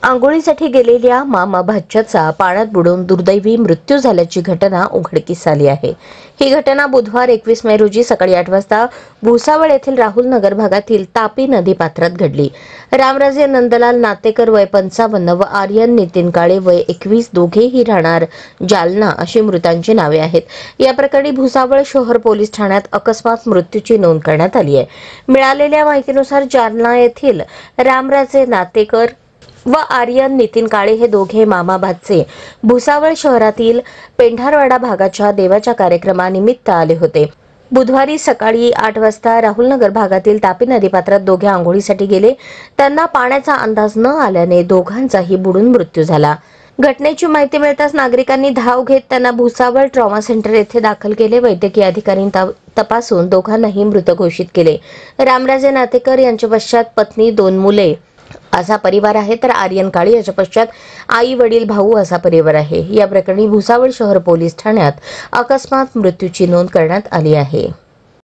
आंघोळीसाठी गेलेल्या मामा भाच्याचा पाण्यात बुडून दुर्दैवी मृत्यू झाल्याची घटना उघडकीस आली आहे। ही घटना बुधवार 21 मे रोजी सकाळी 8 वाजता भुसावळ येथील राहुल नगर भागातील तापी नदी पात्रात घडली। रामराजे नंदलाल नातेकर वय 55 व आर्यन नितीन काळे वय 21 दोघेही राहणार जालना अशी मृतांची नावे आहेत। या प्रकरणी भुसावळ शहर पोलीस ठाण्यात अकस्मात मृत्यूची नोंद करण्यात आली आहे। मिळालेल्या माहितीनुसार जालना येथील रामराजे नातेकर व आर्यन नितीन काळे हे दोघे मामा भाचे भुसावळ शहरातील पेंढारवाडा भागाच्या देवाच्या कार्यक्रमानिमित्त आले होते। बुधवारी सकाळी 8 वाजता राहुलनगर भागातील तापी नदीपात्रात दोघे आंघोळीसाठी गेले। त्यांना पाण्याचा अंदाज न आल्याने दोघांचाही बुडून मृत्यू झाला। घटनेची माहिती मिळताच नागरिकांनी धाव घेत त्यांना भुसावळ ट्रॉमा सेंटर येथे दाखल केले। वैद्यकीय अधिकाऱ्यांनी तपासून दोघांनाही मृत घोषित केले। रामराजे नातेकर यांच्या पश्चात पत्नी 2 मुले असा परिवार आहे, तर आर्यन काळे याच्या पश्चात आई वडील भाऊ असा परिवार आहे। या प्रकरणी भुसावळ शहर पोलीस ठाण्यात अकस्मात मृत्यूची नोंद करण्यात आली आहे।